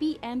PM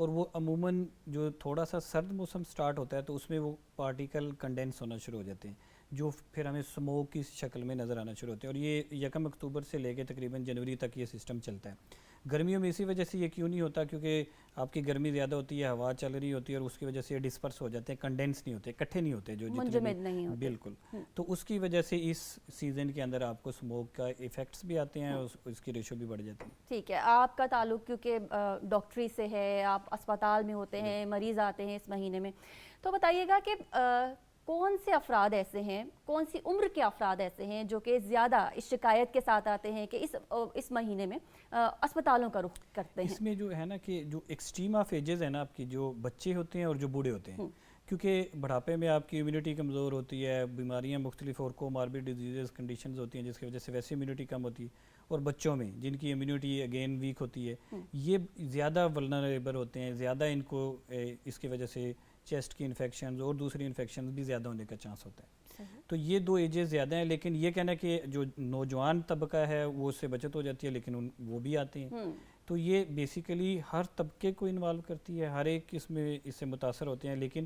اور وہ عموماً جو تھوڑا سا سرد موسم سٹارٹ ہوتا ہے تو اس میں وہ پارٹیکل کنڈینس ہونا شروع ہو جاتے ہیں جو پھر ہمیں اسموک کی شکل میں نظر آنا شروع ہوتے ہیں، اور یہ 1 اکتوبر سے لے کے تقریباً جنوری تک یہ سسٹم چلتا ہے۔ گرمیوں میں اسی وجہ سے یہ کیوں نہیں ہوتا، کیونکہ آپ کی گرمی زیادہ ہوتی ہے، ہوا چل رہی ہوتی ہے، اور اس کی وجہ سے یہ ڈسپرس ہو جاتے ہیں، کنڈینس نہیں ہوتے، اکٹھے نہیں ہوتے، جو منجمد نہیں ہوتے۔ بالکل۔ تو اس کی وجہ سے اس سیزن کے اندر آپ کو اسموک کا ایفیکٹس بھی آتے ہیں اور اس کی ریشو بھی بڑھ جاتی ہے۔ ٹھیک ہے، آپ کا تعلق کیونکہ ڈاکٹری سے ہے، آپ اسپتال میں ہوتے ہیں، مریض آتے ہیں اس مہینے میں، تو بتائیے گا کہ کون سے افراد ایسے ہیں، کون سی عمر کے افراد ایسے ہیں جو کہ زیادہ اس شکایت کے ساتھ آتے ہیں کہ اس مہینے میں اسپتالوں کا رخ کرتے ہیں؟ اس میں جو ہے نا کہ جو ایکسٹریم آف ایجز ہے نا آپ کی، جو بچے ہوتے ہیں اور جو بوڑھے ہوتے ہیں، کیونکہ بڑھاپے میں آپ کی امیونٹی کمزور ہوتی ہے، بیماریاں مختلف اور کوماربڈ ڈیزیزز کنڈیشنز ہوتی ہیں جس کی وجہ سے ویسے امیونٹی کم ہوتی ہے، اور بچوں میں جن کی امیونٹی اگین ویک ہوتی ہے، یہ زیادہ ولنریبل ہوتے ہیں، زیادہ ان کو اس کی وجہ سے چیسٹ کی انفیکشنز اور دوسری انفیکشنز بھی زیادہ ہونے کا چانس ہوتا ہے۔ تو یہ 2 ایجز زیادہ ہیں، لیکن یہ کہنا کہ جو نوجوان طبقہ ہے وہ اس سے بچت ہو جاتی ہے، لیکن وہ بھی آتے ہیں۔ تو یہ بیسیکلی ہر طبقے کو انوالو کرتی ہے، ہر ایک اس میں اس سے متاثر ہوتے ہیں، لیکن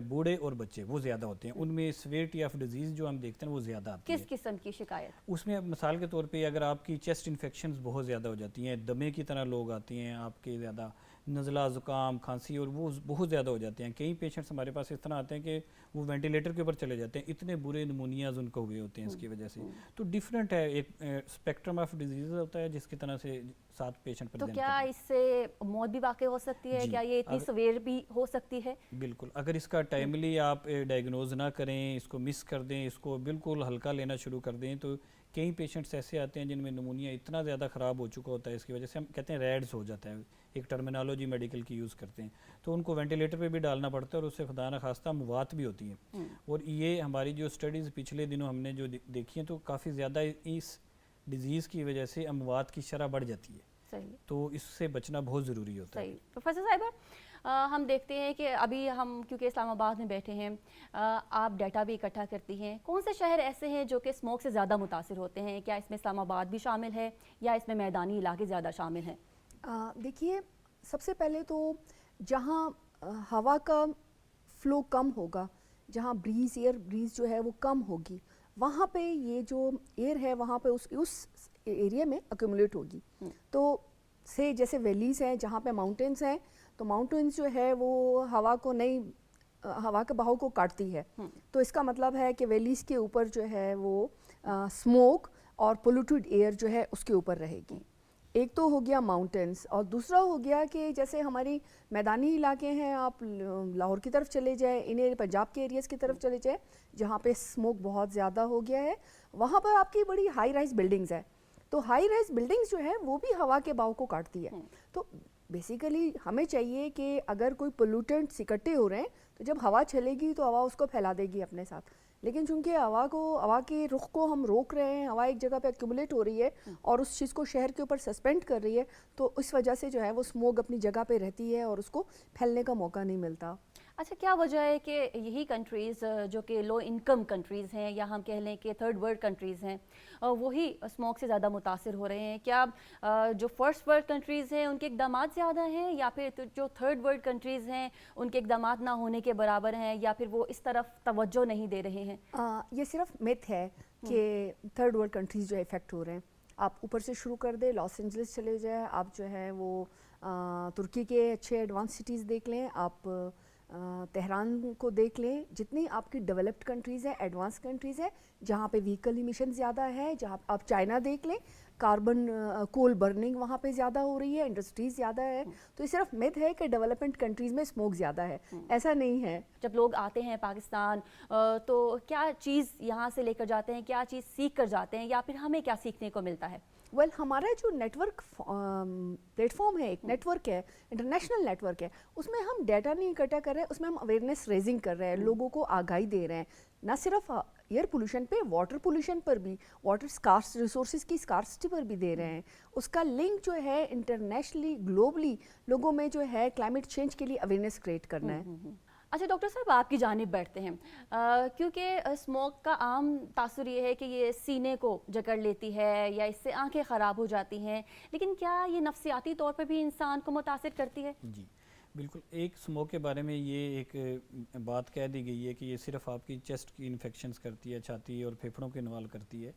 بوڑھے اور بچے وہ زیادہ ہوتے ہیں، ان میں سیویرٹی آف ڈیزیز جو ہم دیکھتے ہیں وہ زیادہ آتی ہے۔ کس قسم کی شکایت؟ اس میں مثال کے طور پہ اگر آپ کی چیسٹ انفیکشنز بہت زیادہ ہو جاتی ہیں، دمے کی طرح لوگ آتے ہیں، آپ کے زیادہ نزلہ، زکام، کھانسی، اور وہ بہت زیادہ ہو جاتے ہیں۔ کئی پیشنٹس ہمارے پاس اس طرح آتے ہیں کہ وہ وینٹیلیٹر کے اوپر چلے جاتے ہیں، اتنے برے نمونیاز ان کو ہوئے ہوتے ہیں اس کی وجہ سے۔ تو ڈیفرنٹ ہے، ایک اسپیکٹرم آف ڈیزیز ہوتا ہے جس کی طرح سے 7 پیشنٹ تو پریزنٹ کیا اس سے موت بھی واقع ہو سکتی ہے؟ کیا یہ اتنی سویر بھی ہو سکتی ہے؟ بالکل، اگر اس کا ٹائملی آپ ڈائگنوز نہ کریں، اس کو مس کر دیں، اس کو بالکل ہلکا لینا شروع کر دیں، تو کئی پیشنٹس ایسے آتے ہیں جن میں نمونیا اتنا زیادہ خراب ہو چکا ہوتا ہے، اس کی وجہ سے ہم کہتے ہیں ریڈز ہو جاتا ہے، ایک ٹرمینالوجی میڈیکل کی یوز کرتے ہیں، تو ان کو وینٹیلیٹر پہ بھی ڈالنا پڑتا ہے، اور اس سے خدا نخواستہ موات بھی ہوتی ہیں۔ اور یہ ہماری جو اسٹڈیز پچھلے دنوں ہم نے جو دیکھی ہیں تو کافی زیادہ اس ڈیزیز کی وجہ سے اموات کی شرح بڑھ جاتی ہے۔ صحیح۔ تو اس سے بچنا بہت ضروری ہوتا ہے۔ صحیح۔ پروفیسر صاحبہ، ہم دیکھتے ہیں کہ ابھی ہم کیونکہ اسلام آباد میں بیٹھے ہیں، آپ ڈیٹا بھی اکٹھا کرتی ہیں، کون سے شہر ایسے ہیں جو کہ اسموک سے زیادہ متاثر ہوتے ہیں؟ کیا اس میں اسلام آباد بھی شامل ہے یا اس میں میدانی علاقے زیادہ شامل ہیں؟ دیکھیے، سب سے پہلے تو جہاں ہوا کا فلو کم ہوگا، جہاں ایئر بریز جو ہے وہ کم ہوگی، وہاں پہ یہ جو ایئر ہے وہاں پہ اس ایریا میں ایکومولیٹ ہوگی۔ تو سے جیسے ویلیز ہیں جہاں پہ ماؤنٹینز ہیں، تو ماؤنٹینز جو ہے وہ ہوا کے بہاؤ کو کاٹتی ہے، تو اس کا مطلب ہے کہ ویلیز کے اوپر جو ہے وہ اسموک اور پولوٹیڈ ایئر جو ہے اس کے اوپر رہے گی۔ ایک تو ہو گیا ماؤنٹینز، اور دوسرا ہو گیا کہ جیسے ہماری میدانی علاقے ہیں، آپ لاہور کی طرف چلے جائیں، انہیں پنجاب کے ایریاز کی طرف چلے جائیں جہاں پہ اسموک بہت زیادہ ہو گیا ہے، وہاں پر آپ کی بڑی ہائی رائز بلڈنگز ہیں، تو ہائی رائز بلڈنگز جو ہے وہ بھی ہوا کے بہاؤ کو کاٹتی ہے۔ تو بیسیکلی ہمیں چاہیے کہ اگر کوئی پولوٹنٹس اکٹھے ہو رہے ہیں تو جب ہوا چلے گی تو ہوا اس کو پھیلا دے گی اپنے ساتھ، لیکن چونکہ ہوا کے رخ کو ہم روک رہے ہیں، ہوا ایک جگہ پہ ایکومولیٹ ہو رہی ہے اور اس چیز کو شہر کے اوپر سسپینڈ کر رہی ہے، تو اس وجہ سے جو ہے وہ اسموک اپنی جگہ پہ رہتی ہے اور اس کو پھیلنے کا موقع نہیں ملتا۔ اچھا، کیا وجہ ہے کہ یہی کنٹریز جو کہ لو انکم کنٹریز ہیں یا ہم کہہ لیں کہ تھرڈ ورلڈ کنٹریز ہیں، وہی اسموک سے زیادہ متاثر ہو رہے ہیں؟ کیا جو فرسٹ ورلڈ کنٹریز ہیں ان کے اقدامات زیادہ ہیں، یا پھر جو تھرڈ ورلڈ کنٹریز ہیں ان کے اقدامات نہ ہونے کے برابر ہیں، یا پھر وہ اس طرف توجہ نہیں دے رہے ہیں؟ یہ صرف میتھ ہے کہ تھرڈ ورلڈ کنٹریز جو افیکٹ ہو رہے ہیں۔ آپ اوپر سے شروع کر دیں، لاس اینجلس چلے جائیں، آپ جو ہے وہ ترکی کے اچھے ایڈوانس سٹیز دیکھ لیں، آپ تہران کو دیکھ لیں، جتنی آپ کی ڈیولپڈ کنٹریز ہیں، ایڈوانس کنٹریز ہیں جہاں پہ وہیکل ایمیشن زیادہ ہے، جہاں آپ چائنا دیکھ لیں، کاربن کول برننگ وہاں پہ زیادہ ہو رہی ہے، انڈسٹریز زیادہ ہے۔ تو یہ صرف میتھ ہے کہ ڈیولپمنٹ کنٹریز میں اسموک زیادہ ہے، ایسا نہیں ہے۔ جب لوگ آتے ہیں پاکستان تو کیا چیز یہاں سے لے کر جاتے ہیں، کیا چیز سیکھ کر جاتے ہیں، یا پھر ہمیں کیا سیکھنے کو ملتا ہے؟ ہمارا جو نیٹ ورک پلیٹ فارم ہے، ایک نیٹ ورک ہے، انٹرنیشنل نیٹ ورک ہے، اس میں ہم ڈیٹا نہیں اکٹھا کر رہے ہیں، اس میں ہم اویئرنیس ریزنگ کر رہے ہیں، لوگوں کو آگاہی دے رہے ہیں، نہ صرف ایئر پولوشن پہ، واٹر پولوشن پر بھی، واٹر اسکارس ریسورسز کی اسکارسٹی پر بھی دے رہے ہیں۔ اس کا لنک جو ہے انٹرنیشنلی، گلوبلی لوگوں میں جو ہے کلائمیٹ چینج کے لیے اویئرنیس کریٹ کرنا ہے۔ اچھا ڈاکٹر صاحب، آپ کی جانب بیٹھتے ہیں، کیونکہ اسموک کا عام تاثر یہ ہے کہ یہ سینے کو جکڑ لیتی ہے یا اس سے آنکھیں خراب ہو جاتی ہیں، لیکن کیا یہ نفسیاتی طور پر بھی انسان کو متاثر کرتی ہے؟ جی، بالکل. ایک اسموک کے بارے میں یہ ایک بات کہہ دی گئی ہے کہ یہ صرف آپ کی چیسٹ کی انفیکشنز کرتی ہے, چھاتی اور پھیپھڑوں کو انوالو کرتی ہے.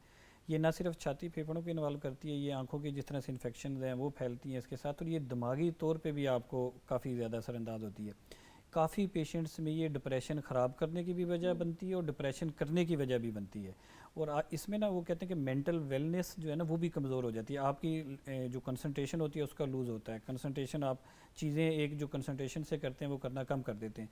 یہ نہ صرف چھاتی پھیپھڑوں کو انوالو کرتی ہے, یہ آنکھوں کی جس طرح سے انفیکشنز ہیں وہ پھیلتی ہیں اس کے ساتھ, اور یہ دماغی طور پہ بھی آپ کو کافی زیادہ اثر انداز ہوتی ہے. کافی پیشنٹس میں یہ ڈپریشن خراب کرنے کی بھی وجہ بنتی ہے اور ڈپریشن کرنے کی وجہ بھی بنتی ہے. اور اس میں نا وہ کہتے ہیں کہ مینٹل ویلنس جو ہے نا وہ بھی کمزور ہو جاتی ہے. آپ کی جو کنسنٹریشن ہوتی ہے اس کا لوز ہوتا ہے. کنسنٹریشن آپ چیزیں ایک جو کنسنٹریشن سے کرتے ہیں وہ کرنا کم کر دیتے ہیں.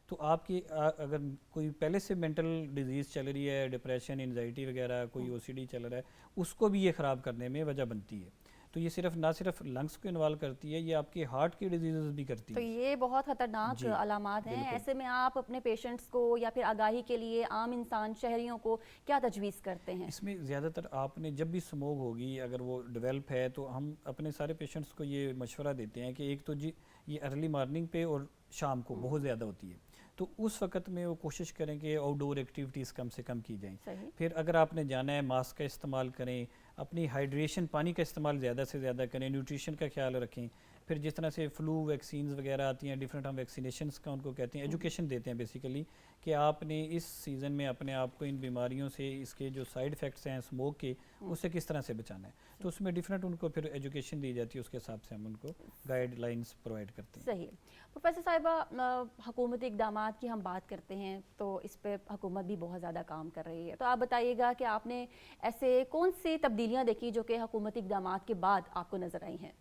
تو آپ کی اگر کوئی پہلے سے مینٹل ڈیزیز چل رہی ہے, ڈپریشن, انزائٹی وغیرہ, کوئی او سی ڈی چل رہا ہے, اس کو بھی یہ خراب کرنے میں وجہ بنتی ہے. تو یہ صرف نہ صرف لنگس کو انوالو کرتی ہے, یہ آپ کے ہارٹ کی ڈیزیزز بھی کرتی تو ہے. یہ بہت خطرناک جی علامات ہیں. بالکل. ایسے میں آپ اپنے پیشنٹس کو یا پھر آگاہی کے لیے عام انسان شہریوں کو کیا تجویز کرتے ہیں؟ اس میں زیادہ تر آپ نے جب بھی سموگ ہوگی اگر وہ ڈیولپ ہے تو ہم اپنے سارے پیشنٹس کو یہ مشورہ دیتے ہیں کہ ایک تو جی یہ ارلی مارننگ پہ اور شام کو بہت زیادہ ہوتی ہے, تو اس وقت میں وہ کوشش کریں کہ آؤٹ ڈور ایکٹیویٹیز کم سے کم کی جائیں. صحیح. پھر اگر آپ نے جانا ہے ماسک کا استعمال کریں, اپنی ہائیڈریشن پانی کا استعمال زیادہ سے زیادہ کریں, نیوٹریشن کا خیال رکھیں. پھر جس طرح سے فلو ویکسینز وغیرہ آتی ہیں ڈفرینٹ, ہم ویکسینیشنز کا ان کو کہتے ہیں, ایجوکیشن دیتے ہیں بیسیکلی کہ آپ نے اس سیزن میں اپنے آپ کو ان بیماریوں سے, اس کے جو سائیڈ افیکٹس ہیں اسموک کے, اس سے کس طرح سے بچانا ہے. تو اس میں ڈفرینٹ ان کو پھر ایجوکیشن دی جاتی ہے, اس کے حساب سے ہم ان کو گائیڈ لائنس پرووائڈ کرتے ہیں. صحیح. پروفیسر صاحبہ, حکومتی اقدامات کی ہم بات کرتے ہیں تو اس پہ حکومت بھی بہت زیادہ کام کر رہی ہے. تو آپ بتائیے گا کہ آپ نے ایسے کون سی تبدیلیاں دیکھی جو کہ حکومتی اقدامات کے بعد آپ کو نظر آئی ہیں؟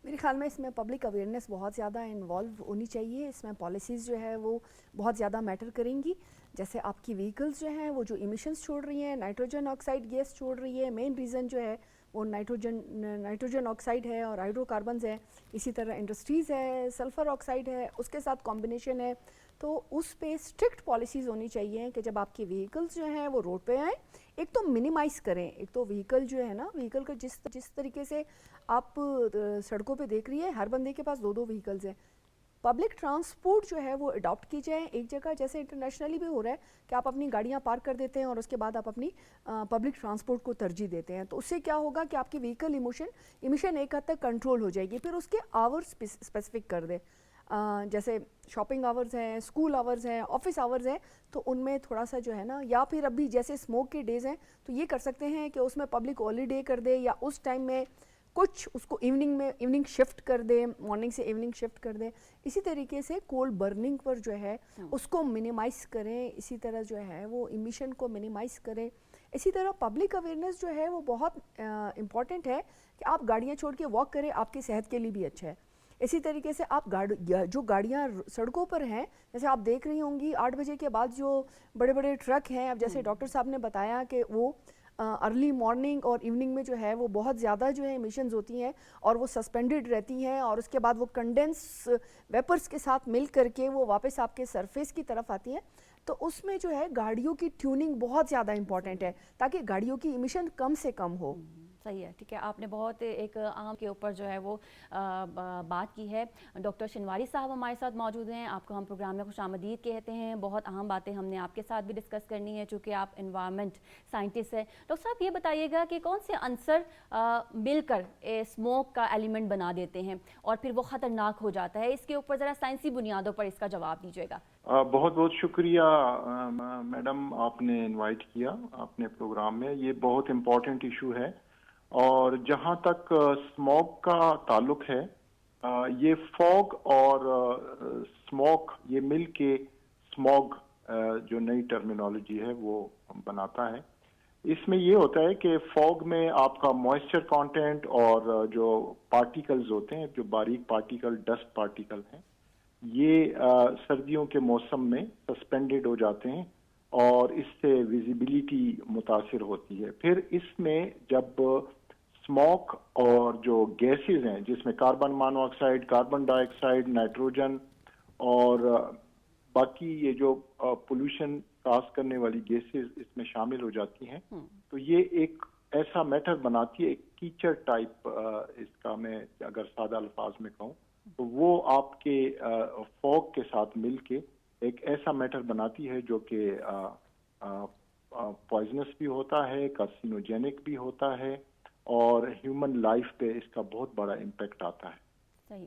میرے خیال میں اس میں پبلک اویئرنیس بہت زیادہ انوالو ہونی چاہیے. اس میں پالیسیز جو ہے وہ بہت زیادہ میٹر کریں گی. جیسے آپ کی وہیکلز جو ہیں وہ جو ایمیشنز چھوڑ رہی ہیں, نائٹروجن آکسائڈ گیس چھوڑ رہی ہے, مین ریزن جو ہے وہ نائٹروجن آکسائڈ ہے اور ہائیڈرو کاربنز ہے. اسی طرح انڈسٹریز ہے, سلفر آکسائڈ ہے, اس کے ساتھ کمبینیشن ہے. تو اس پہ اسٹرکٹ پالیسیز ہونی چاہیے کہ جب آپ کی وہیکلز جو ہیں وہ روڈ پہ آئیں, ایک تو منیمائز کریں. ایک تو وہیکل جو ہے نا, وہیکل کا جس طریقے سے آپ سڑکوں پہ دیکھ رہی ہے ہر بندے کے پاس 2 وہیکلز ہیں. پبلک ٹرانسپورٹ جو ہے وہ اڈاپٹ کی جائے ایک جگہ, جیسے انٹرنیشنلی بھی ہو رہا ہے کہ آپ اپنی گاڑیاں پارک کر دیتے ہیں اور اس کے بعد آپ اپنی پبلک ٹرانسپورٹ کو ترجیح دیتے ہیں. تو اس سے کیا ہوگا کہ آپ کی وہیکل ایمیشن ایک حد تک کنٹرول ہو جائے گی. پھر اس کے آورس اسپیسیفک کر دیں, جیسے شاپنگ آورز ہیں, اسکول آورز ہیں, آفس آورز ہیں, تو ان میں تھوڑا سا جو ہے نا, یا پھر ابھی جیسے اسموک کے ڈیز ہیں تو یہ کر سکتے ہیں کہ اس میں پبلک ہالیڈے کر دے, یا اس ٹائم میں کچھ اس کو ایوننگ شفٹ کر دیں, مارننگ سے ایوننگ شفٹ کر دیں. اسی طریقے سے کول برننگ پر جو ہے اس کو منیمائز کریں. اسی طرح جو ہے وہ ایمیشن کو منیمائز کریں. اسی طرح پبلک اویئرنیس جو ہے وہ بہت امپورٹنٹ ہے کہ آپ گاڑیاں چھوڑ کے واک کریں, آپ کی صحت کے لیے بھی اچھا ہے. اسی طریقے سے آپ جو گاڑیاں سڑکوں پر ہیں, جیسے آپ دیکھ رہی ہوں گی 8 بجے کے بعد جو بڑے بڑے ٹرک ہیں, اب جیسے ڈاکٹر صاحب نے بتایا کہ وہ ارلی مارننگ اور ایوننگ میں جو ہے وہ بہت زیادہ جو ہے ایمیشنز ہوتی ہیں اور وہ سسپینڈڈ رہتی ہیں, اور اس کے بعد وہ کنڈنس ویپرز کے ساتھ مل کر کے وہ واپس آپ کے سرفیس کی طرف آتی ہیں. تو اس میں جو ہے گاڑیوں کی ٹیوننگ بہت زیادہ امپورٹنٹ ہے تاکہ گاڑیوں کی ایمیشن کم سے کم ہو. صحیح ہے, ٹھیک ہے. آپ نے بہت ایک عام کے اوپر جو ہے وہ بات کی ہے. ڈاکٹر شنواری صاحب ہمارے ساتھ موجود ہیں, آپ کو ہم پروگرام میں خوش آمدید کہتے ہیں. بہت اہم باتیں ہم نے آپ کے ساتھ بھی ڈسکس کرنی ہے چونکہ آپ انوائرمنٹ سائنٹسٹ ہیں. ڈاکٹر صاحب یہ بتائیے گا کہ کون سے عنصر مل کر اسموک کا ایلیمنٹ بنا دیتے ہیں اور پھر وہ خطرناک ہو جاتا ہے؟ اس کے اوپر ذرا سائنسی بنیادوں پر اس کا جواب دیجیے گا. بہت بہت شکریہ میڈم, آپ نے انوائٹ کیا اپنے پروگرام میں. یہ بہت امپورٹنٹ ایشو ہے, اور جہاں تک اسموک کا تعلق ہے, یہ فوگ اور اسموک یہ مل کے اسموگ جو نئی ٹرمینالوجی ہے وہ بناتا ہے. اس میں یہ ہوتا ہے کہ فوگ میں آپ کا موئسچر کانٹینٹ اور جو پارٹیکلز ہوتے ہیں, جو باریک پارٹیکل, ڈسٹ پارٹیکل ہیں, یہ سردیوں کے موسم میں سسپینڈڈ ہو جاتے ہیں اور اس سے ویزیبلٹی متاثر ہوتی ہے. پھر اس میں جب اسموک اور جو گیسز ہیں جس میں کاربن مانو آکسائڈ, کاربن ڈائی آکسائڈ, نائٹروجن اور باقی یہ جو پولوشن کاز کرنے والی گیسز اس میں شامل ہو جاتی ہیں, تو یہ ایک ایسا میٹر بناتی ہے, ایک کیچڑ ٹائپ اس کا میں اگر سادہ الفاظ میں کہوں تو وہ آپ کے فوگ کے ساتھ مل کے ایک ایسا میٹر بناتی ہے جو کہ پوائزنس بھی ہوتا ہے, کارسینوجینک بھی ہوتا ہے, اور ہیومن لائف پہ اس کا بہت بڑا امپیکٹ آتا ہے. صحیح.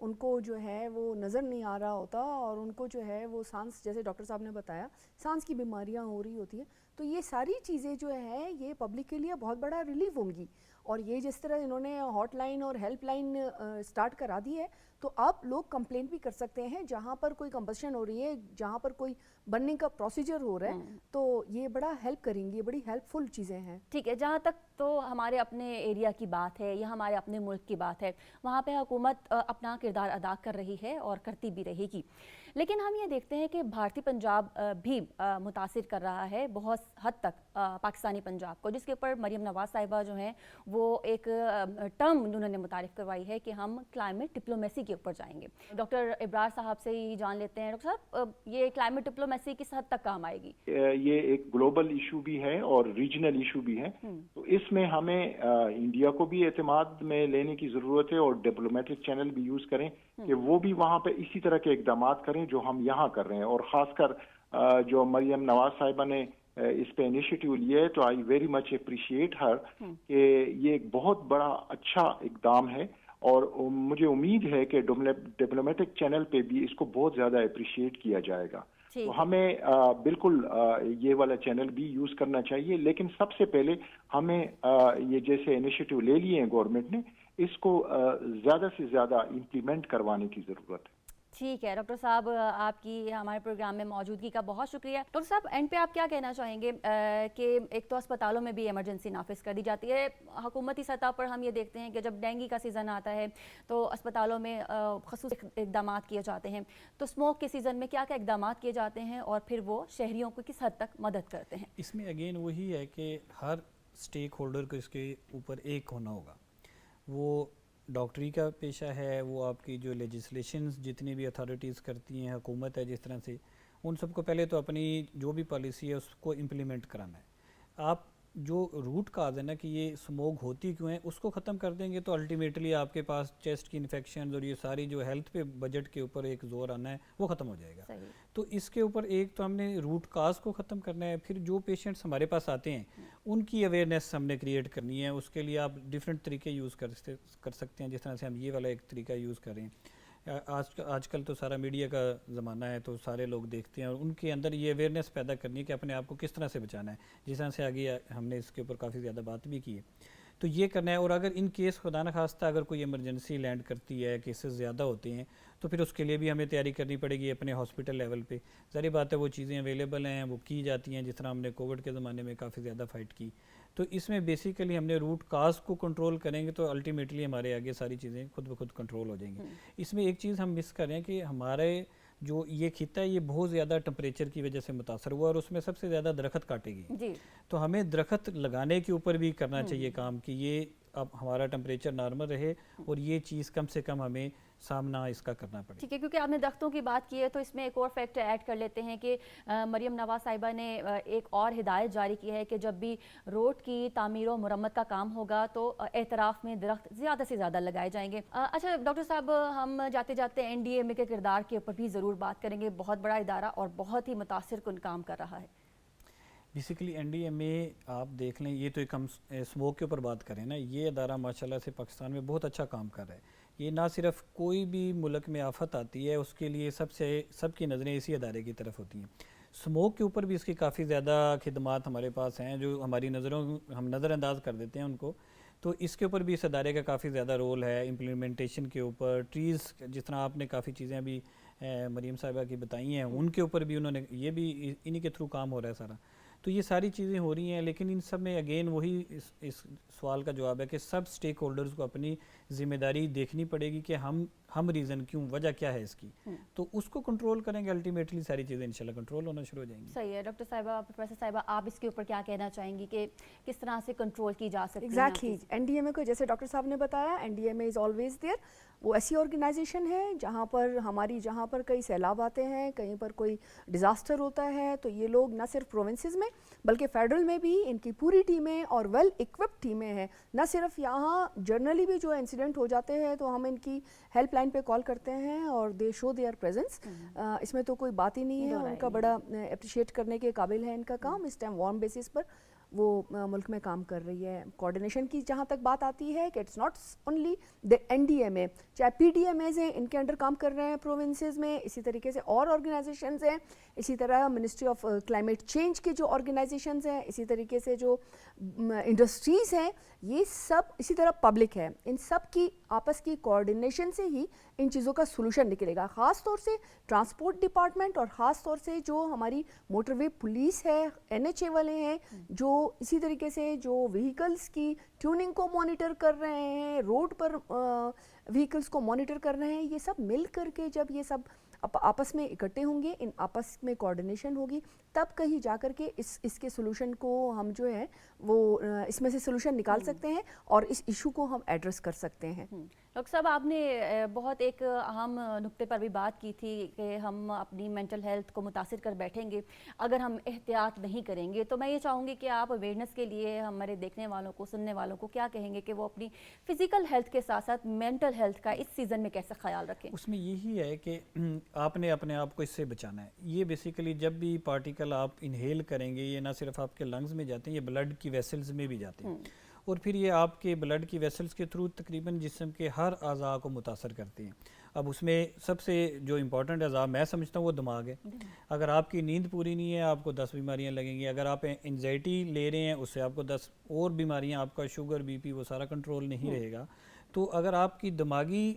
ان کو جو ہے وہ نظر نہیں آ رہا ہوتا اور ان کو جو ہے وہ سانس، جیسے ڈاکٹر صاحب نے بتایا سانس کی بیماریاں ہو رہی ہوتی ہیں. تو یہ ساری چیزیں جو ہیں یہ پبلک کے لیے بہت بڑا ریلیف ہوں گی. اور یہ جس طرح انہوں نے ہاٹ لائن اور ہیلپ لائن اسٹارٹ کرا دی ہے تو اب لوگ کمپلینٹ بھی کر سکتے ہیں جہاں پر کوئی کمبشن ہو رہی ہے, جہاں پر کوئی بننے کا پروسیجر ہو رہا ہے, تو یہ بڑا ہیلپ کریں گی, یہ بڑی ہیلپ فل چیزیں ہیں. ٹھیک ہے, جہاں تک تو ہمارے اپنے ایریا کی بات ہے یا ہمارے اپنے ملک کی بات ہے, وہاں پہ حکومت اپنا کردار ادا کر رہی ہے اور کرتی بھی رہے گی. لیکن ہم یہ دیکھتے ہیں کہ بھارتی پنجاب بھی متاثر کر رہا ہے بہت حد تک پاکستانی پنجاب کو, جس کے اوپر مریم نواز صاحبہ جو ہیں وہ ایک ٹرم انہوں نے متعارف کروائی ہے کہ ہم کلائمیٹ ڈپلومیسی کے اوپر جائیں گے. ڈاکٹر ابرار صاحب سے ہی جان لیتے ہیں, ڈاکٹر صاحب یہ کلائمیٹ ڈپلومیسی کس حد تک کام آئے گی؟ یہ ایک گلوبل ایشو بھی ہے اور ریجنل ایشو بھی ہے, تو اس میں ہمیں انڈیا کو بھی اعتماد میں لینے کی ضرورت ہے اور ڈپلومیٹک چینل بھی یوز کریں کہ وہ بھی وہاں پہ اسی طرح کے اقدامات کریں جو ہم یہاں کر رہے ہیں. اور خاص کر جو مریم نواز صاحبہ نے اس پہ انیشیٹو لیے ہے تو آئی ویری مچ اپریشیٹ ہر کہ یہ ایک بہت بڑا اچھا اقدام ہے, اور مجھے امید ہے کہ ڈپلومیٹک چینل پہ بھی اس کو بہت زیادہ اپریشیٹ کیا جائے گا. تو ہمیں بالکل یہ والا چینل بھی یوز کرنا چاہیے, لیکن سب سے پہلے ہمیں یہ جیسے انیشیٹو لے لیے ہیں گورنمنٹ نے, اس کو زیادہ سے زیادہ امپلیمنٹ کروانے کی ضرورت ہے. ٹھیک ہے ڈاکٹر صاحب, آپ کی ہمارے پروگرام میں موجودگی کا بہت شکریہ. ڈاکٹر صاحب اینڈ پہ آپ کیا کہنا چاہیں گے کہ ایک تو اسپتالوں میں بھی ایمرجنسی نافذ کر دی جاتی ہے, حکومتی سطح پر ہم یہ دیکھتے ہیں کہ جب ڈینگی کا سیزن آتا ہے تو اسپتالوں میں خصوصی اقدامات کیے جاتے ہیں, تو اسموک کے سیزن میں کیا کیا اقدامات کیے جاتے ہیں اور پھر وہ شہریوں کو کس حد تک مدد کرتے ہیں؟ اس میں اگین وہی ہے کہ ہر اسٹیک ہولڈر کو اس کے اوپر ایک ہونا ہوگا. وہ ڈاکٹری کا پیشہ ہے, وہ آپ کی جو لیجسلیشنز جتنی بھی اتھارٹیز کرتی ہیں, حکومت ہے جس طرح سے, ان سب کو پہلے تو اپنی جو بھی پالیسی ہے اس کو امپلیمنٹ کرانا ہے. آپ جو روٹ کاز ہے نا کہ یہ اسموک ہوتی کیوں ہے اس کو ختم کر دیں گے تو الٹیمیٹلی آپ کے پاس چیسٹ کی انفیکشنز اور یہ ساری جو ہیلتھ پہ بجٹ کے اوپر ایک زور آنا ہے وہ ختم ہو جائے گا. تو اس کے اوپر ایک تو ہم نے روٹ کاز کو ختم کرنا ہے. پھر جو پیشنٹس ہمارے پاس آتے ہیں ان کی اویئرنیس ہم نے کریٹ کرنی ہے. اس کے لیے آپ ڈیفرنٹ طریقے یوز کر سکتے ہیں, جس طرح سے ہم یہ والا ایک طریقہ یوز کر رہے ہیں. آج کل تو سارا میڈیا کا زمانہ ہے تو سارے لوگ دیکھتے ہیں, اور ان کے اندر یہ اویئرنیس پیدا کرنی ہے کہ اپنے آپ کو کس طرح سے بچانا ہے, جس طرح سے آگے ہم نے اس کے اوپر کافی زیادہ بات بھی کی ہے. تو یہ کرنا ہے. اور اگر ان کیس خدا نخواستہ اگر کوئی ایمرجنسی لینڈ کرتی ہے, کیسز زیادہ ہوتے ہیں, تو پھر اس کے لیے بھی ہمیں تیاری کرنی پڑے گی اپنے ہاسپٹل لیول پہ. ظاہر بات ہے وہ چیزیں اویلیبل ہیں, وہ کی جاتی ہیں, جس طرح ہم نے کووڈ کے زمانے میں کافی زیادہ فائٹ کی. تو اس میں بیسیکلی ہم نے روٹ کاز کو کنٹرول کریں گے تو الٹیمیٹلی ہمارے آگے ساری چیزیں خود بخود کنٹرول ہو جائیں گی. اس میں ایک چیز ہم مس کر رہے ہیں کہ ہمارے جو یہ خطہ ہے یہ بہت زیادہ ٹمپریچر کی وجہ سے متاثر ہوا, اور اس میں سب سے زیادہ درخت کاٹے گئے. تو ہمیں درخت لگانے کے اوپر بھی کرنا چاہیے کام کہ یہ اب ہمارا ٹمپریچر نارمل رہے, اور یہ چیز کم سے کم ہمیں سامنا اس کا کرنا پڑے. ٹھیک ہے, کیونکہ آپ نے درختوں کی بات کی ہے تو اس میں ایک اور فیکٹر ایڈ کر لیتے ہیں کہ مریم نواز صاحبہ نے ایک اور ہدایت جاری کی ہے کہ جب بھی روڈ کی تعمیر و مرمت کا کام ہوگا تو اعتراف میں درخت زیادہ سے زیادہ لگائے جائیں گے. اچھا ڈاکٹر صاحب, ہم جاتے جاتے این ڈی ایم اے کے کردار کے اوپر بھی ضرور بات کریں گے. بہت بڑا ادارہ اور بہت ہی متاثر کن کام کر رہا ہے. بیسیکلی این ڈی ایم اے آپ دیکھ لیں, یہ تو ایک ہم اسموک کے اوپر بات کریں نا, یہ ادارہ ماشاءاللہ سے پاکستان میں بہت اچھا کام کر رہا ہے. یہ نہ صرف کوئی بھی ملک میں آفت آتی ہے اس کے لیے سب کی نظریں اسی ادارے کی طرف ہوتی ہیں. اسموک کے اوپر بھی اس کی کافی زیادہ خدمات ہمارے پاس ہیں جو ہماری ہم نظر انداز کر دیتے ہیں ان کو. تو اس کے اوپر بھی اس ادارے کا کافی زیادہ رول ہے. امپلیمنٹیشن کے اوپر ٹریز, جس طرح آپ نے کافی چیزیں ابھی مریم صاحبہ کی بتائی ہیں, ان کے اوپر بھی انہوں نے, یہ بھی انہی کے تھرو کام ہو رہا ہے سارا. تو یہ ساری چیزیں ہو رہی ہیں, لیکن ان سب میں اگین وہی اس سوال کا جواب ہے کہ سب سٹیک ہولڈرز کو اپنی ذمہ داری دیکھنی پڑے گی کہ ہم ریزن کیوں, وجہ کیا ہے اس کی, تو اس کو کنٹرول کریں گے, الٹیمیٹلی ساری چیزیں انشاءاللہ کنٹرول ہونا شروع ہو جائیں گی. صحیح ہے. ڈاکٹر صاحبہ, پروفیسر صاحبہ, آپ اس کے اوپر کیا کہنا چاہیں گی کہ کس طرح سے کنٹرول کی جا سکتی ہے؟ Exactly, N D M A کو جیسے ڈاکٹر صاحب نے بتایا, N D M A is always there. وہ ایسی آرگنائزیشن ہے جہاں پر کئی سیلاب آتے ہیں, کہیں پر کوئی ڈیزاسٹر ہوتا ہے, تو یہ لوگ نہ صرف پروونسز میں بلکہ فیڈرل میں بھی ان کی پوری ٹیمیں اور ویل اکوپڈ ٹیمیں ہیں. نہ صرف یہاں جرنلی بھی جو انسیڈنٹ ہو جاتے ہیں تو ہم ان کی ہیلپ لائن پہ کال کرتے ہیں اور دے شو دیئر پریزنس. اس میں تو کوئی بات ہی نہیں ہے. ان کا بڑا اپریشیٹ کرنے کے قابل ہے ان کا کام. اس ٹائم وارم بیسس پر وہ ملک میں کام کر رہی ہے. کوآرڈینیشن کی جہاں تک بات آتی ہے کہ it's not only the NDMA, چاہے PDMAs ہیں ان کے انڈر کام کر رہے ہیں پروونسز میں, اسی طریقے سے اور آرگنائزیشنز ہیں, اسی طرح منسٹری آف کلائمیٹ چینج کے جو آرگنائزیشنز ہیں, اسی طریقے سے جو انڈسٹریز ہیں, یہ سب اسی طرح پبلک ہے. ان سب کی آپس کی کوآرڈینیشن سے ہی ان چیزوں کا سولوشن نکلے گا. خاص طور سے ٹرانسپورٹ ڈپارٹمنٹ اور خاص طور سے جو ہماری موٹر وے پولیس ہے, NHA والے ہیں, جو اسی طریقے سے جو وہیکلز کی ٹیوننگ کو مانیٹر کر رہے ہیں, روڈ پر وہیکلز کو مانیٹر کر رہے ہیں, یہ سب مل کر کے جب یہ سب آپس میں اکٹھے ہوں گے, ان آپس میں کوآرڈینیشن ہوگی, تب کہیں جا کر کے اس کے سولوشن کو ہم جو ہے وہ اس میں سے سولوشن نکال سکتے ہیں اور اس ایشو کو ہم ایڈریس کر سکتے ہیں. ڈاکٹر صاحب, آپ نے بہت ایک اہم نقطے پر بھی بات کی تھی کہ ہم اپنی مینٹل ہیلتھ کو متاثر کر بیٹھیں گے اگر ہم احتیاط نہیں کریں گے. تو میں یہ چاہوں گی کہ آپ اویئرنیس کے لیے ہمارے دیکھنے والوں کو, سننے والوں کو کیا کہیں گے کہ وہ اپنی فزیکل ہیلتھ کے ساتھ ساتھ مینٹل ہیلتھ کا اس سیزن میں کیسے خیال رکھیں؟ اس میں یہی ہے کہ آپ نے اپنے آپ کو اس سے بچانا ہے. یہ بیسیکلی جب بھی پارٹیکل آپ انہیل کریں گے, یہ نہ صرف آپ کے لنگز میں جاتے ہیں, یہ بلڈ کی ویسلز میں بھی جاتے ہیں, اور پھر یہ آپ کے بلڈ کی ویسلز کے تھرو تقریباً جسم کے ہر اعضاء کو متاثر کرتے ہیں. اب اس میں سب سے جو امپورٹنٹ اعضاء میں سمجھتا ہوں وہ دماغ ہے. اگر آپ کی نیند پوری نہیں ہے آپ کو 10 بیماریاں لگیں گی. اگر آپ انزائٹی لے رہے ہیں اس سے آپ کو 10 اور بیماریاں, آپ کا شوگر BP وہ سارا کنٹرول نہیں رہے گا. تو اگر آپ کی دماغی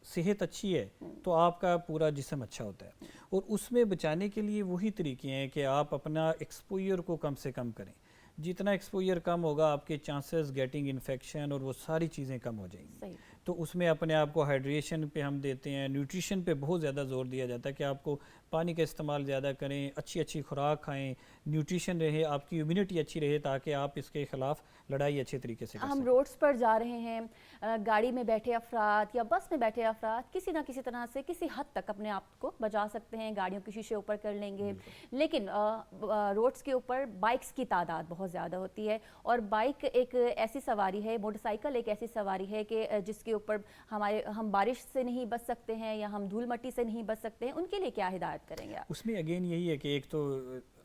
صحت اچھی ہے تو آپ کا پورا جسم اچھا ہوتا ہے. اور اس میں بچانے کے لیے وہی طریقے ہیں کہ آپ اپنا ایکسپوئر کو کم سے کم کریں. جتنا ایکسپوئر کم ہوگا آپ کے چانسز گیٹنگ انفیکشن اور وہ ساری چیزیں کم ہو جائیں گی. تو اس میں اپنے آپ کو ہائیڈریشن پہ ہم دیتے ہیں, نیوٹریشن پہ بہت زیادہ زور دیا جاتا ہے کہ آپ کو پانی کا استعمال زیادہ کریں, اچھی خوراک کھائیں, نیوٹریشن رہے, آپ کی امیونٹی اچھی رہے تاکہ آپ اس کے خلاف لڑائی اچھے طریقے سے کر سکیں. ہم روڈز پر جا رہے ہیں, گاڑی میں بیٹھے افراد یا بس میں بیٹھے افراد کسی نہ کسی طرح سے کسی حد تک اپنے آپ کو بچا سکتے ہیں, گاڑیوں کے شیشے اوپر کر لیں گے. لیکن روڈز کے اوپر بائکس کی تعداد بہت زیادہ ہوتی ہے, اور بائک ایک ایسی سواری ہے, موٹر سائیکل ایک ایسی سواری ہے کہ جس کے اوپر ہم بارش سے نہیں بچ سکتے ہیں یا ہم دھول مٹی سے نہیں بچ سکتے ہیں. ان کے لیے کیا ہدایت کریں گے آپ؟ اس میں اگین یہی ہے کہ ایک تو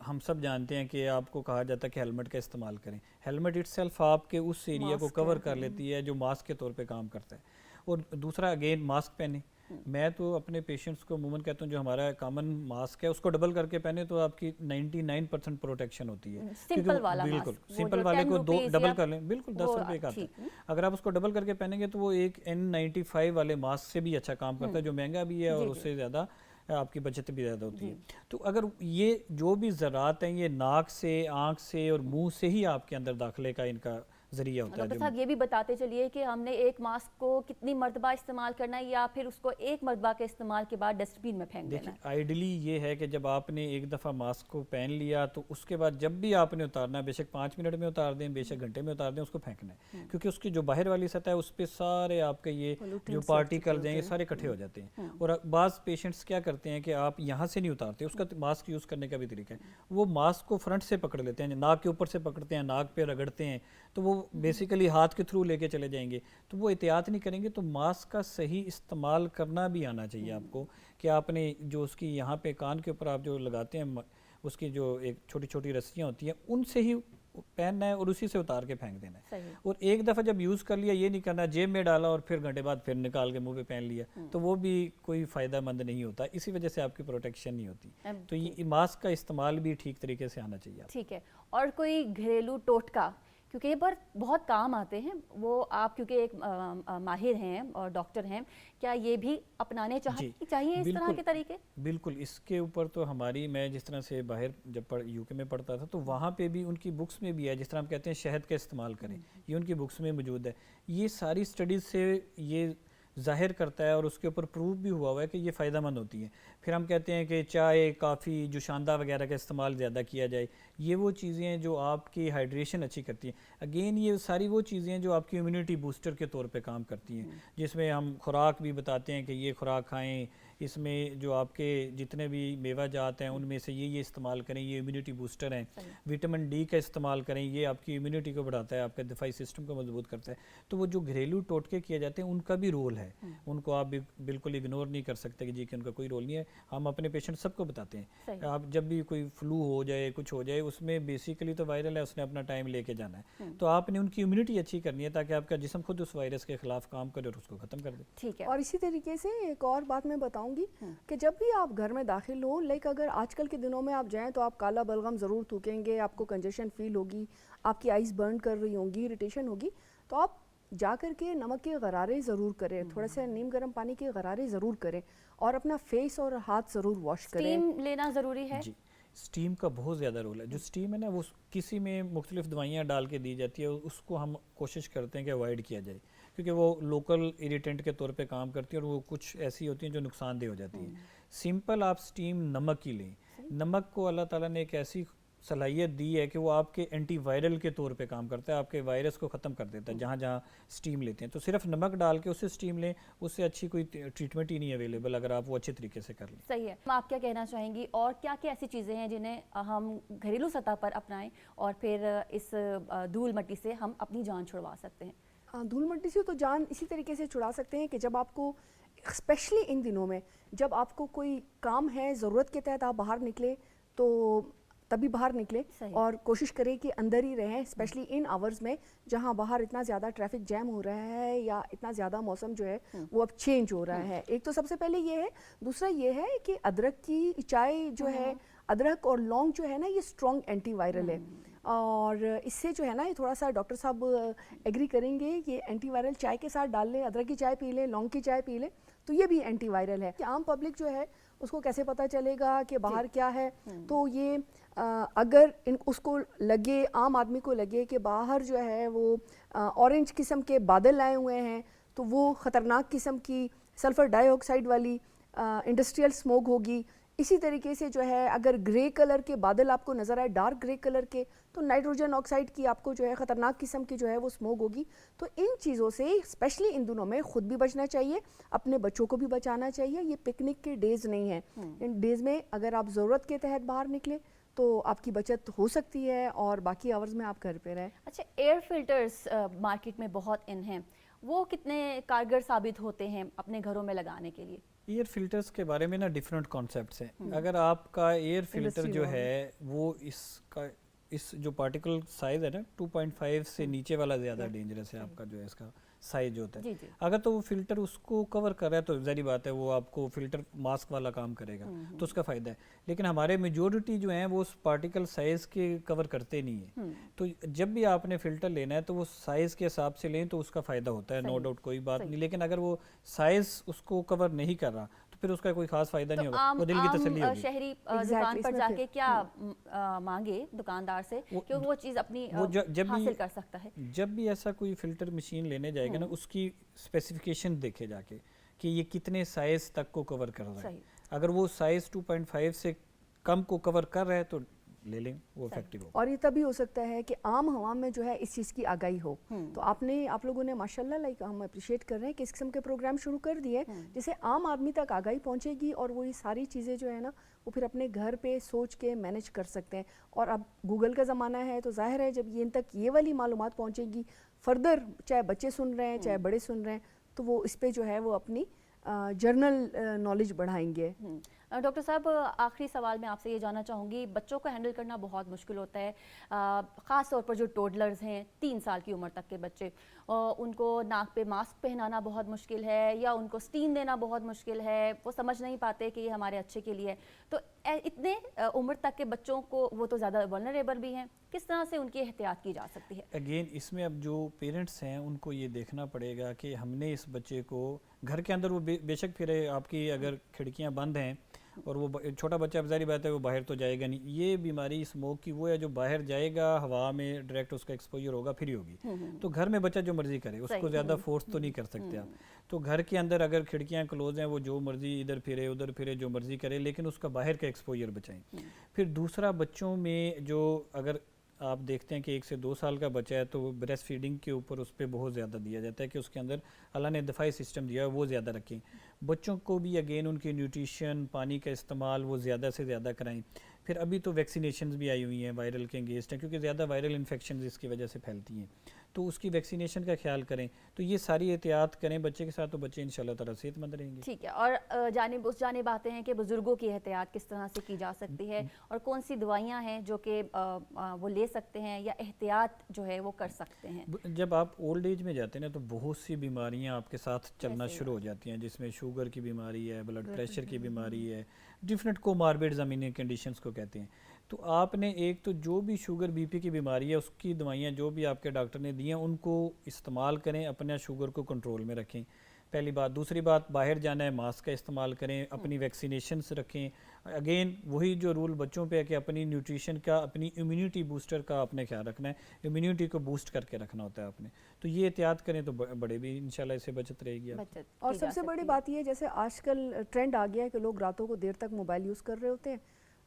ہم سب جانتے ہیں کہ آپ کو کہا جاتا ہے کہ ہیلمٹ کا استعمال کریں. ہیلمٹ اٹ سیلف آپ کے اس ایریا کو کور کر لیتی ہے جو ماسک کے طور پہ کام کرتا ہے. اور دوسرا اگین ماسک پہنیں. میں تو اپنے پیشنٹس کو عموماً کہتا ہوں جو ہمارا کامن ماسک ہے اس کو ڈبل کر کے پہنے تو آپ کی 99% پروٹیکشن ہوتی ہے. سمپل والا بالکل ماسک, سمپل والے کو 2 ڈبل کر لیں, بالکل 10 روپے کا آتا ہے. اگر آپ اس کو ڈبل کر کے پہنیں گے تو وہ ایک N95 والے ماسک سے بھی اچھا کام کرتا ہے جو مہنگا بھی ہے اور اس سے زیادہ آپ کی بچت بھی زیادہ ہوتی ہے. تو اگر یہ جو بھی ذرات ہیں یہ ناک سے, آنکھ سے اور منہ سے ہی آپ کے اندر داخلے کا ان کا ذریعہ ہوتا ہے. ڈاکٹر صاحب یہ بھی بتاتے چلیے کہ ہم نے ایک ماسک کو کتنی مرتبہ استعمال کرنا ہے یا پھر اس کو ایک مرتبہ کے استعمال کے بعد ڈسٹ بین میں پھینک دینا ہے؟ آئیڈلی یہ ہے کہ جب آپ نے ایک دفعہ ماسک کو پہن لیا تو اس کے بعد جب بھی آپ نے اتارنا ہے, بے شک 5 منٹ میں اتار دیں, بے شک گھنٹے میں اتار دیں, اس کو پھینکنا ہے. کیونکہ اس کی جو باہر والی سطح ہے اس پہ سارے آپ کے یہ جو پارٹیکلز ہیں یہ سارے اکٹھے ہو جاتے ہیں. اور بعض پیشنٹس کیا کرتے ہیں کہ آپ یہاں سے نہیں اتارتے, اس کا ماسک یوز کرنے کا بھی طریقہ ہے, وہ ماسک کو فرنٹ سے پکڑ لیتے ہیں, ناک کے اوپر سے پکڑتے ہیں, ناک پہ رگڑتے ہیں, تو وہ بیسیکلی ہاتھ کے تھرو لے کے چلے جائیں گے. تو وہ احتیاط نہیں کریں گے. تو ماسک کا صحیح استعمال کرنا بھی آنا چاہیے آپ کو کہ آپ نے جو اس کی یہاں پہ کان کے اوپر آپ جو لگاتے ہیں اس کی جو ایک چھوٹی چھوٹی رسیاں ہوتی ہیں ان سے ہی پہننا ہے اور اسی سے اتار کے پھینک دینا ہے. اور ایک دفعہ جب یوز کر لیا یہ نہیں کرنا جیب میں ڈالا اور پھر گھنٹے بعد پھر نکال کے منہ پہ پہن لیا, تو وہ بھی کوئی فائدہ مند نہیں ہوتا. اسی وجہ سے آپ کی پروٹیکشن نہیں ہوتی. تو یہ ماسک کا استعمال بھی ٹھیک طریقے سے آنا چاہیے. ٹھیک ہے. اور کوئی گھریلو ٹوٹکا کیونکہ یہ پر بہت کام آتے ہیں, وہ آپ کیونکہ ایک ماہر ہیں اور ڈاکٹر ہیں, کیا یہ بھی اپنانے چاہیے اس طرح کے طریقے؟ بالکل. اس کے اوپر تو ہماری, میں جس طرح سے باہر جب UK میں پڑھتا تھا تو وہاں پہ بھی ان کی بکس میں بھی ہے, جس طرح ہم کہتے ہیں شہد کا استعمال کریں, یہ ان کی بکس میں موجود ہے. یہ ساری سٹڈیز سے یہ ظاہر کرتا ہے اور اس کے اوپر پروف بھی ہوا ہے کہ یہ فائدہ مند ہوتی ہیں. پھر ہم کہتے ہیں کہ چائے, کافی, جوشاندہ وغیرہ کا استعمال زیادہ کیا جائے. یہ وہ چیزیں ہیں جو آپ کی ہائیڈریشن اچھی کرتی ہیں. اگین یہ ساری وہ چیزیں ہیں جو آپ کی امیونٹی بوسٹر کے طور پہ کام کرتی ہیں, جس میں ہم خوراک بھی بتاتے ہیں کہ یہ خوراک کھائیں, اس میں جو آپ کے جتنے بھی میوہ جات ہیں ان میں سے یہ استعمال کریں, یہ امیونٹی بوسٹر ہیں. وٹامن ڈی کا استعمال کریں, یہ آپ کی امیونٹی کو بڑھاتا ہے, آپ کا دفاعی سسٹم کو مضبوط کرتا ہے. تو وہ جو گھریلو ٹوٹکے کیے جاتے ہیں ان کا بھی رول ہے, ان کو آپ بالکل اگنور نہیں کر سکتے کہ جی کہ ان کا کوئی رول نہیں ہے. ہم اپنے پیشنٹ سب کو بتاتے ہیں, آپ جب بھی کوئی فلو ہو جائے, کچھ ہو جائے, اس میں بیسیکلی تو وائرل ہے, اس نے اپنا ٹائم لے کے جانا ہے. تو آپ نے ان کی امیونٹی اچھی کرنی ہے تاکہ آپ کا جسم خود اس وائرس کے خلاف کام کرے اور اس کو ختم کر دے. ٹھیک ہے. اور اسی طریقے سے ایک اور بات میں بتاؤں گی کہ جب بھی آپ گھر میں داخل ہو, لائک اگر آج کل کے دنوں میں آپ جائیں تو آپ کالا بلغم ضرور تھوکیں گے, آپ کو کنجیشن فیل ہوگی, آپ کی آئیز برن کر رہی ہوں گی, اریٹیشن ہوگی, تو آپ جا کر کے نمک کے غرارے ضرور کریں, تھوڑا سا نیم گرم پانی کے غرارے ضرور کریں, اور اپنا فیس اور ہاتھ ضرور واش کریں. اسٹیم لینا ضروری ہے. جی, اسٹیم کا بہت زیادہ رول ہے. جو اسٹیم ہے نا وہ کسی میں مختلف دوائیاں ڈال کے دی جاتی ہے, اس کو ہم کوشش کرتے ہیں کہ اوائڈ کیا جائے, کیونکہ وہ لوکل اریٹنٹ کے طور پہ کام کرتی ہیں اور وہ کچھ ایسی ہوتی ہیں جو نقصان دہ ہو جاتی ہیں. سمپل آپ اسٹیم نمک کی لیں. نمک کو اللہ تعالیٰ نے ایک ایسی صلاحیت دی ہے کہ وہ آپ کے اینٹی وائرل کے طور پہ کام کرتا ہے, آپ کے وائرس کو ختم کر دیتا ہے جہاں جہاں اسٹیم لیتے ہیں. تو صرف نمک ڈال کے اسے اسٹیم لیں, اس سے اچھی کوئی ٹریٹمنٹ ہی نہیں اویلیبل اگر آپ وہ اچھے طریقے سے کر لیں. صحیح ہے. آپ کیا کہنا چاہیں گی, اور کیا کیا ایسی چیزیں ہیں جنہیں ہم گھریلو سطح پر اپنائیں اور پھر اس دھول مٹی سے ہم اپنی جان چھڑوا سکتے ہیں؟ دھول مٹی سے تو جان اسی طریقے سے چھڑا سکتے ہیں کہ جب آپ کو اسپیشلی ان دنوں میں جب آپ کو کوئی کام ہے, ضرورت کے تحت آپ باہر نکلے تو تبھی باہر نکلے, اور کوشش کریں کہ اندر ہی رہیں, اسپیشلی ان آورز میں جہاں باہر اتنا زیادہ ٹریفک جیم ہو رہا ہے یا اتنا زیادہ موسم جو ہے وہ اب چینج ہو رہا ہے. ایک تو سب سے پہلے یہ ہے. دوسرا یہ ہے کہ ادرک کی چائے جو ہے, ادرک اور لونگ جو ہے نا, یہ اسٹرانگ اینٹی وائرل ہے, اور اس سے جو ہے نا, یہ تھوڑا سا ڈاکٹر صاحب ایگری کریں گے, یہ اینٹی وائرل چائے کے ساتھ ڈال لیں, ادرک کی چائے پی لیں, لونگ کی چائے پی لیں, تو یہ بھی اینٹی وائرل ہے. کہ عام پبلک جو ہے اس کو کیسے پتہ چلے گا کہ باہر کیا ہے؟ تو یہ اگر اس کو لگے, عام آدمی کو لگے کہ باہر جو ہے وہ اورنج قسم کے بادل آئے ہوئے ہیں, تو وہ خطرناک قسم کی سلفر ڈائی آکسائڈ والی انڈسٹریل اسموک ہوگی. اسی طریقے سے جو ہے اگر گرے کلر کے بادل آپ کو نظر آئے, ڈارک گرے کلر کے, تو نائٹروجن آکسائڈ کی آپ کو جو ہے خطرناک قسم کی جو ہے وہ اسموک ہوگی. تو ان چیزوں سے اسپیشلی ان دنوں میں خود بھی بچنا چاہیے, اپنے بچوں کو بھی بچانا چاہیے. یہ پکنک کے ڈیز نہیں ہیں. ان ڈیز میں اگر آپ ضرورت کے تحت باہر نکلیں تو آپ کی بچت ہو سکتی ہے, اور باقی آورز میں آپ گھر پہ رہیں. اچھا, ایئر فلٹرز مارکیٹ میں بہت ان ہیں, وہ کتنے کارگر ثابت ہوتے ہیں اپنے گھروں میں لگانے کے لیے؟ ایئر فلٹرز کے بارے میں نا ڈیفرنٹ کانسیپٹس ہیں. اگر آپ کا ایئر فلٹر جو ہے وہ اس جو پارٹیکل سائز ہے نا 2.5 سے نیچے والا زیادہ ڈینجرس ہے آپ کا جو ہے اس کا سائز جو ہوتا ہے. اگر تو وہ فلٹر اس کو کور کر رہا ہے تو ظاہری بات ہے وہ آپ کو فلٹر ماسک والا کام کرے گا, تو اس کا فائدہ ہے. لیکن ہمارے میجورٹی جو ہیں وہ اس پارٹیکل سائز کے کور کرتے نہیں ہیں. تو جب بھی آپ نے فلٹر لینا ہے تو وہ سائز کے حساب سے لیں تو اس کا فائدہ ہوتا ہے, نو ڈاؤٹ, کوئی بات نہیں. لیکن اگر وہ سائز اس کو کور نہیں کر رہا تو پھر اس کا کوئی خاص فائدہ نہیں ہوگا, وہ دل کی تسلی ہوگی. شہری دکان پر جا کے کیا مانگے دکاندار سے کہ وہ چیز اپنی حاصل کر سکتا ہے؟ جب بھی ایسا کوئی فلٹر مشین لینے جائے گا نا, اس کی اسپیسیفکیشن دیکھے جا کے کہ یہ کتنے سائز تک کو کور کر رہا ہے. اگر وہ سائز 2.5 سے کم کو کور کر رہا ہے تو لے لیں, وہ افیکٹو ہو. اور یہ تبھی ہو سکتا ہے کہ عام عوام میں جو ہے اس چیز کی آگاہی ہو. تو آپ لوگوں نے ماشاءاللہ لائک ہم اپریشیٹ کر رہے ہیں کہ اس قسم کے پروگرام شروع کر دیے جس سے عام آدمی تک آگاہی پہنچے گی, اور وہ یہ ساری چیزیں جو ہے نا وہ پھر اپنے گھر پہ سوچ کے مینیج کر سکتے ہیں. اور اب گوگل کا زمانہ ہے تو ظاہر ہے جب ان تک یہ والی معلومات پہنچے گی, فردر چاہے بچے سن رہے ہیں چاہے بڑے سن رہے ہیں, تو وہ اس پہ جو ہے وہ اپنی جرنل نالج بڑھائیں گے. ڈاکٹر صاحب, آخری سوال میں آپ سے یہ جاننا چاہوں گی, بچوں کو ہینڈل کرنا بہت مشکل ہوتا ہے, خاص طور پر جو ٹوڈلرز ہیں 3 سال کی عمر تک کے بچے, ان کو ناک پہ ماسک پہنانا بہت مشکل ہے یا ان کو اسٹیم دینا بہت مشکل ہے, وہ سمجھ نہیں پاتے کہ یہ ہمارے اچھے کے لیے ہے. تو اتنے عمر تک کے بچوں کو, وہ تو زیادہ ولنریبل بھی ہیں, کس طرح سے ان کی احتیاط کی جا سکتی ہے؟ اگین اس میں اب جو پیرنٹس ہیں ان کو یہ دیکھنا پڑے گا کہ ہم نے اس بچے کو گھر کے اندر, وہ بے شک پھر آپ کی اگر کھڑکیاں بند ہیں اور وہ چھوٹا بچہ ظاہری بات ہے وہ باہر تو جائے گا نہیں, یہ بیماری اسموک کی وہ ہے جو باہر جائے گا, ہوا میں ڈائریکٹ اس کا ایکسپوجر ہوگا پھر ہی ہوگی. تو گھر میں بچہ جو مرضی کرے, اس کو زیادہ فورس تو نہیں کر سکتے آپ. تو گھر کے اندر اگر کھڑکیاں کلوز ہیں وہ جو مرضی ادھر پھرے ادھر پھرے جو مرضی کرے, لیکن اس کا باہر کا ایکسپوجر بچائیں. پھر دوسرا, بچوں میں جو اگر آپ دیکھتے ہیں کہ 1 سے 2 سال کا بچہ ہے تو بریسٹ فیڈنگ کے اوپر اس پہ بہت زیادہ دیا جاتا ہے کہ اس کے اندر اللہ نے دفاعی سسٹم دیا ہے وہ زیادہ رکھیں. بچوں کو بھی اگین ان کی نیوٹریشن پانی کا استعمال وہ زیادہ سے زیادہ کرائیں. پھر ابھی تو ویکسینیشنز بھی آئی ہوئی ہیں وائرل کے انگیسٹ ہیں کیونکہ زیادہ وائرل انفیکشنز اس کی وجہ سے پھیلتی ہیں تو اس کی ویکسینیشن کا خیال کریں. تو یہ ساری احتیاط کریں بچے کے ساتھ تو بچے انشاءاللہ تعالیٰ صحت مند رہیں گے. ٹھیک ہے. اور اس جانب آتے ہیں کہ بزرگوں کی احتیاط کس طرح سے کی جا سکتی ہے اور کون سی دوائیاں ہیں جو کہ وہ لے سکتے ہیں یا احتیاط جو ہے وہ کر سکتے ہیں. جب آپ اولڈ ایج میں جاتے ہیں نا تو بہت سی بیماریاں آپ کے ساتھ چلنا شروع ہو جاتی ہیں جس میں شوگر کی بیماری ہے, بلڈ پریشر کی بیماری ہے, ڈیفرنٹ کوماربڈ زمینی کنڈیشنز کو کہتے ہیں. تو آپ نے ایک تو جو بھی شوگر بی پی کی بیماری ہے اس کی دوائیاں جو بھی آپ کے ڈاکٹر نے دی ہیں ان کو استعمال کریں, اپنا شوگر کو کنٹرول میں رکھیں. پہلی بات. دوسری بات, باہر جانا ہے ماسک کا استعمال کریں, اپنی ویکسینیشنز رکھیں. اگین وہی جو رول بچوں پہ ہے کہ اپنی نیوٹریشن کا, اپنی امیونٹی بوسٹر کا آپ نے خیال رکھنا ہے, امیونٹی کو بوسٹ کر کے رکھنا ہوتا ہے آپ نے. تو یہ احتیاط کریں تو بڑے بھی انشاءاللہ اس سے بچت رہے گی. اور سب سے بڑی بات یہ ہے جیسے آج کل ٹرینڈ آ گیا ہے کہ لوگ راتوں کو دیر تک موبائل یوز کر رہے ہوتے ہیں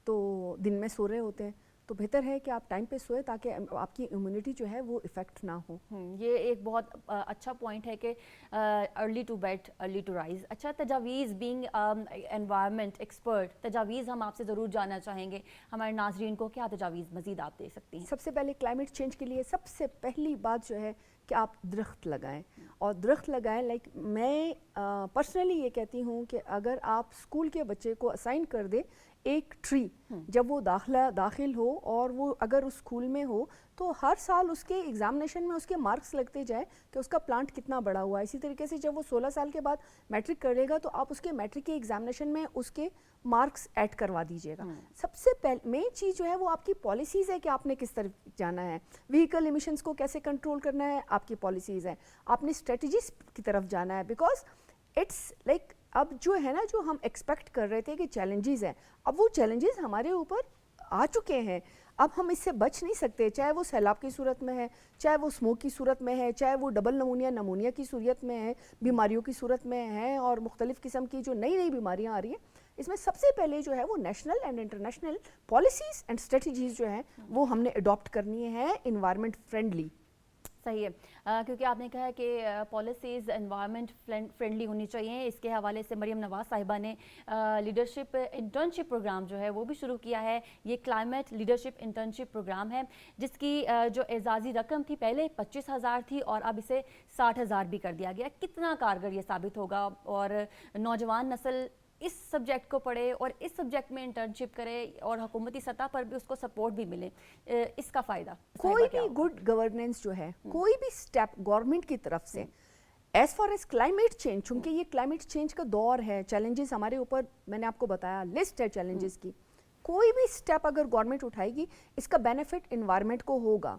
تو دن میں سو رہے ہوتے ہیں, تو بہتر ہے کہ آپ ٹائم پہ سوئے تاکہ آپ کی امیونٹی جو ہے وہ افیکٹ نہ ہو. یہ ایک بہت اچھا پوائنٹ ہے کہ early to bed early to rise. اچھا, تجاویز بینگ انوائرمنٹ ایکسپرٹ, تجاویز ہم آپ سے ضرور جاننا چاہیں گے. ہمارے ناظرین کو کیا تجاویز مزید آپ دے سکتی ہیں؟ سب سے پہلے کلائمیٹ چینج کے لیے سب سے پہلی بات جو ہے کہ آپ درخت لگائیں, اور درخت لگائیں. لائک میں پرسنلی یہ کہتی ہوں کہ اگر آپ اسکول کے بچے کو اسائن کر دیں ایک ٹری, جب وہ داخل ہو اور وہ اگر اس اسکول میں ہو تو ہر سال اس کے ایگزامینیشن میں اس کے مارکس لگتے جائیں کہ اس کا پلانٹ کتنا بڑا ہوا ہے. اسی طریقے سے جب وہ 16 سال کے بعد میٹرک کرے گا تو آپ اس کے میٹرک کے ایگزامینیشن میں اس کے مارکس ایڈ کروا دیجیے گا. سب سے مین چیز جو ہے وہ آپ کی پالیسیز ہے کہ آپ نے کس طرف جانا ہے. وہیکل ایمیشنز کو کیسے کنٹرول کرنا ہے, آپ کی پالیسیز ہیں. آپ نے اسٹریٹجیز کی طرف جانا ہے, بیکاز اٹس لائک اب جو ہے نا جو ہم ایکسپیکٹ کر رہے تھے کہ چیلنجز ہیں, اب وہ چیلنجز ہمارے اوپر آ چکے ہیں. اب ہم اس سے بچ نہیں سکتے, چاہے وہ سیلاب کی صورت میں ہے, چاہے وہ اسموک کی صورت میں ہے, چاہے وہ ڈبل نمونیا کی صورت میں ہے, بیماریوں کی صورت میں ہے, اور مختلف قسم کی جو نئی بیماریاں آ رہی ہیں. اس میں سب سے پہلے جو ہے وہ national and international policies and strategies جو ہیں وہ ہم نے اڈاپٹ کرنی ہے انوائرمنٹ فرینڈلی. صحیح ہے, کیونکہ آپ نے کہا ہے کہ پالیسیز انوائرمنٹ فرینڈلی ہونی چاہیے. اس کے حوالے سے مریم نواز صاحبہ نے لیڈرشپ انٹرنشپ پروگرام جو ہے وہ بھی شروع کیا ہے. یہ کلائمیٹ لیڈرشپ انٹرنشپ پروگرام ہے جس کی جو اعزازی رقم تھی پہلے 25,000 تھی اور اب اسے 60,000 بھی کر دیا گیا. کتنا کارگر یہ ثابت ہوگا اور نوجوان نسل اس سبجیکٹ کو پڑھے اور اس سبجیکٹ میں انٹرنشپ کرے اور حکومتی سطح پر بھی اس کو سپورٹ بھی ملے, اس کا فائدہ کوئی بھی گڈ گورننس جو ہے, کوئی بھی سٹیپ گورنمنٹ کی طرف سے as far as climate change, چونکہ یہ کلائمیٹ چینج کا دور ہے, چیلنجز ہمارے اوپر, میں نے آپ کو بتایا لسٹ ہے چیلنجز کی, کوئی بھی سٹیپ اگر گورنمنٹ اٹھائے گی اس کا بینیفٹ انوائرمنٹ کو ہوگا.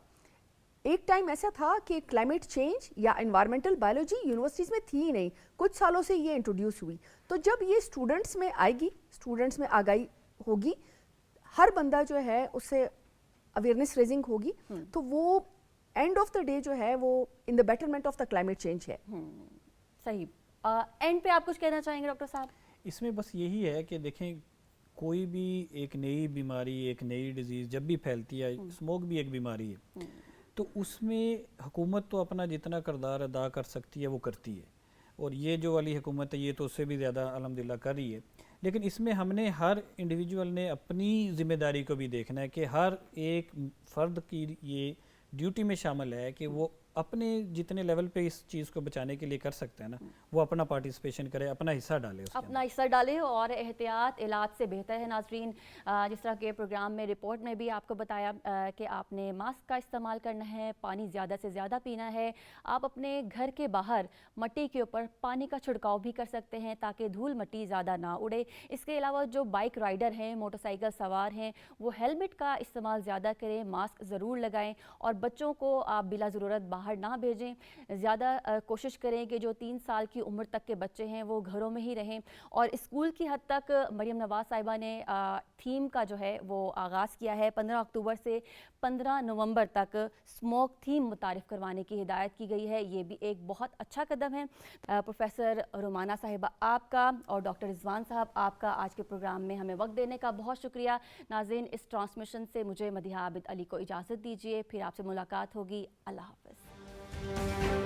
ایک ٹائم ایسا تھا کہ کلائمیٹ چینج یا انوائرمنٹل بایولوجی یونیورسٹیز میں تھی ہی نہیں, کچھ سالوں سے یہ انٹروڈیوس ہوئی. تو جب یہ اسٹوڈنٹس میں آئے گی, اسٹوڈنٹس میں آگاہی ہوگی, ہر بندہ جو ہے اس سے اویئرنیس ریزنگ ہوگی, تو وہ اینڈ آف دا ڈے جو ہے وہ in the betterment of the climate change ہے. صحیح. اینڈ پہ آپ کچھ کہنا چاہیں گے ڈاکٹر صاحب؟ اس میں بس یہی ہے کہ دیکھیں کوئی بھی ایک نئی بیماری, ایک نئی ڈیزیز جب بھی پھیلتی ہے, اسموک بھی ایک بیماری ہے, تو اس میں حکومت تو اپنا جتنا کردار ادا کر سکتی ہے وہ کرتی ہے, اور یہ جو والی حکومت ہے یہ تو اس سے بھی زیادہ الحمدللہ کر رہی ہے. لیکن اس میں ہم نے ہر انڈیویجول نے اپنی ذمہ داری کو بھی دیکھنا ہے کہ ہر ایک فرد کی یہ ڈیوٹی میں شامل ہے کہ وہ اپنے جتنے لیول پہ اس چیز کو بچانے کے لیے کر سکتے ہیں نا, وہ اپنا پارٹیسپیشن کرے, اپنا حصہ ڈالے, اپنا حصہ ڈالے. اور احتیاط علاج سے بہتر ہے. ناظرین, جس طرح کے پروگرام میں رپورٹ میں بھی آپ کو بتایا کہ آپ نے ماسک کا استعمال کرنا ہے, پانی زیادہ سے زیادہ پینا ہے. آپ اپنے گھر کے باہر مٹی کے اوپر پانی کا چھڑکاؤ بھی کر سکتے ہیں تاکہ دھول مٹی زیادہ نہ اڑے. اس کے علاوہ جو بائک رائڈر ہیں, موٹر سائیکل سوار ہیں, وہ ہیلمٹ کا استعمال زیادہ کریں, ماسک ضرور لگائیں, اور بچوں کو آپ بلا ضرورت باہر باہر نہ بھیجیں. زیادہ کوشش کریں کہ جو 3 سال کی عمر تک کے بچے ہیں وہ گھروں میں ہی رہیں. اور اسکول کی حد تک مریم نواز صاحبہ نے تھیم کا جو ہے وہ آغاز کیا ہے. 15 اکتوبر سے 15 نومبر تک اسموک تھیم متعارف کروانے کی ہدایت کی گئی ہے. یہ بھی ایک بہت اچھا قدم ہے. پروفیسر رومانہ صاحبہ آپ کا اور ڈاکٹر رضوان صاحب آپ کا آج کے پروگرام میں ہمیں وقت دینے کا بہت شکریہ. ناظرین اس ٹرانسمیشن سے مجھے مدیحہ عابد علی کو اجازت دیجیے. پھر آپ سے ملاقات ہوگی. اللہ حافظ.